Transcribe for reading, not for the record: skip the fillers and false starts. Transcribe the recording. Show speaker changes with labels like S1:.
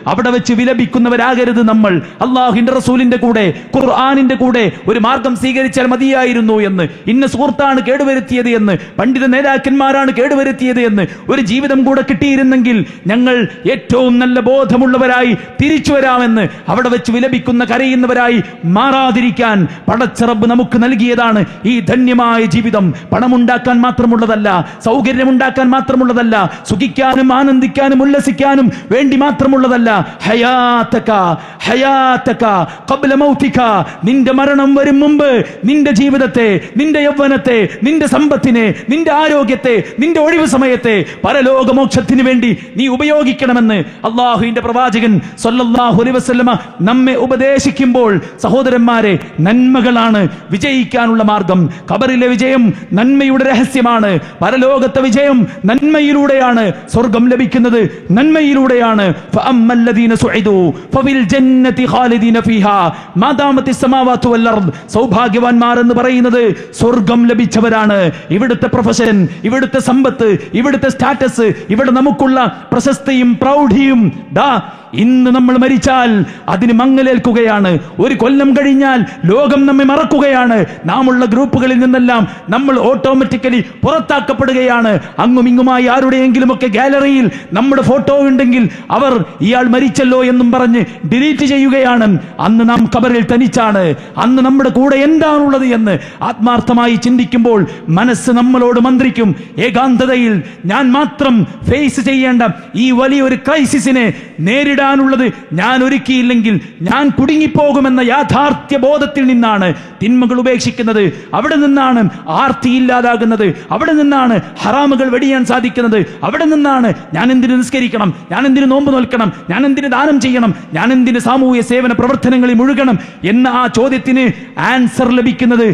S1: അവിടെ വെച്ച് വിലപിക്കുന്നവരാകരുത് നമ്മൾ. അള്ളാഹുവിന്റെ റസൂലിന്റെ കൂടെ, ഖുർആനിന്റെ കൂടെ ഒരു മാർഗം സ്വീകരിച്ചാൽ മതിയായിരുന്നു എന്ന്, ഇന്ന സുഹൃത്താണ് കേടുവരുത്തിയത് എന്ന്, പണ്ഡിത നേതാക്കന്മാരാണ് കേടുവരുത്തിയത് എന്ന് ഒരു ജീവിതം കൂടെ കിട്ടിയിരുന്നെങ്കിൽ ഞങ്ങൾ ഏറ്റവും നല്ല ബോധമുള്ളവരായി തിരിച്ചു വരാമെന്ന് അവിടെ വെച്ച് വിലപിക്കുന്ന കരയുന്നവരായി മാറാതിരിക്കാൻ പടച്ചറബ് നമുക്ക് നൽകിയതാണ് ഈ ധന്യമായ ജീവിതം. പണമുണ്ടാക്കാൻ മാത്രമുള്ളതല്ല, സൗകര്യമുണ്ടാക്കാൻ മാത്രമുള്ളതല്ല, സുഖിക്കാനും ആനന്ദിക്കാനും ഉല്ലസിക്കാനും വേണ്ടി മാത്രമുള്ളതല്ല. ഹയാതക ഹയാതക ഖബ്ല മൗതിക, നിന്റെ മരണം വരും മുമ്പ് നിന്റെ ജീവിതത്തെ, നിന്റെ യൗവനത്തെ, നിന്റെ സമ്പത്തിനെ, നിന്റെ ആരോഗ്യത്തെ, നിന്റെ ഒഴിവ് സമയത്തെ പരലോകമോക്ഷത്തിന് വേണ്ടി നീ ഉപയോഗിക്കണമെന്ന് അള്ളാഹുവിന്റെ പ്രവാചകൻ സ്വല്ലല്ലാഹു അലൈഹി വസല്ലമ നമ്മെ ഉപദേശിക്കുമ്പോൾ സഹോദരന്മാരെ, നന്മകളാണ് വിജയിക്കാനുള്ള മാർഗം. ഖബറിലെ വിജയം നന്മയുടെ രഹസ്യമാണ്. പരലോകത്തെ വിജയം നന്മയിലൂടെയാണ്. സ്വർഗം ലഭിക്കുന്നത് നന്മയിലൂടെയാണ്. ഫഅമ്മല്ലദീന സുഇദു ഫബിൽ ജന്നതി ഖാലിദീന ഫീഹാ മാ ദാമത്തിസ് സമാവാതു വൽ അർദ്. സൗഭാഗ്യവാന്മാർ എന്ന് പറയുന്നത് സ്വർഗം ലഭിച്ചവരാണ്. ഇവിടുത്തെ പ്രൊഫഷൻ, ഇവിടുത്തെ സമ്പത്ത്, ഇവിടുത്തെ സ്റ്റാറ്റസ്, ഇവിടെ നമുക്കുള്ള പ്രശസ്തിയും പ്രൗഢിയും ഇന്ന് നമ്മൾ മരിച്ചാൽ അതിന് മങ്ങലേൽക്കുകയാണ്. ഒരു കൊല്ലം കഴിഞ്ഞാൽ ലോകം നമ്മെ മറക്കുകയാണ്. നാമുള്ള ഗ്രൂപ്പുകളിൽ നിന്നെല്ലാം നമ്മൾ ഓട്ടോമാറ്റിക്കലി പുറത്താക്കപ്പെടുകയാണ്. അങ്ങും ഇങ്ങുമായി ആരുടെയെങ്കിലും ഒക്കെ ഗാലറിയിൽ നമ്മുടെ ഫോട്ടോ ഉണ്ടെങ്കിൽ അവർ ഇയാൾ മരിച്ചല്ലോ എന്നും പറഞ്ഞ് ഡിലീറ്റ് ചെയ്യുകയാണ്. അന്ന് നാം ഖബറിൽ തനിച്ചാണ്. അന്ന് നമ്മുടെ കൂടെ എന്താണുള്ളത് എന്ന് ആത്മാർത്ഥമായി ചിന്തിക്കുമ്പോൾ മനസ്സ് നമ്മളോട് മന്ത്രിക്കും. ഏകാന്തതയിൽ ഞാൻ മാത്രം ഫേസ് ചെയ്യേണ്ട ഈ വലിയൊരു ക്രൈസിസിനെ നേരിടാനുള്ളത് ഞാൻ ഒരുക്കിയില്ലെങ്കിൽ ഞാൻ കുടുങ്ങിപ്പോകുമെന്ന യാഥാർത്ഥ്യ ബോധത്തിൽ നിന്നാണ് തിന്മകൾ ഉപേക്ഷിക്കുന്നത്. അവിടെ നിന്നാണ് ആർത്തി ഇല്ലാതാകുന്നത്. അവിടെ നിന്നാണ് ഹറാമുകൾ വെടിയാൻ സാധിക്കുന്നത്. അവിടെ നിന്നാണ് ഞാൻ എന്തിന് നിസ്കരിക്കണം, ഞാൻ എന്തിന് നോമ്പ് നോൽക്കണം, ഞാൻ എന്തിന് ദാനം ചെയ്യണം, ഞാൻ എന്തിന് സാമൂഹ്യ സേവന പ്രവർത്തനങ്ങളിൽ മുഴുകണം എന്ന ആ ചോദ്യത്തിന് ആൻസർ ലഭിക്കുന്നത്.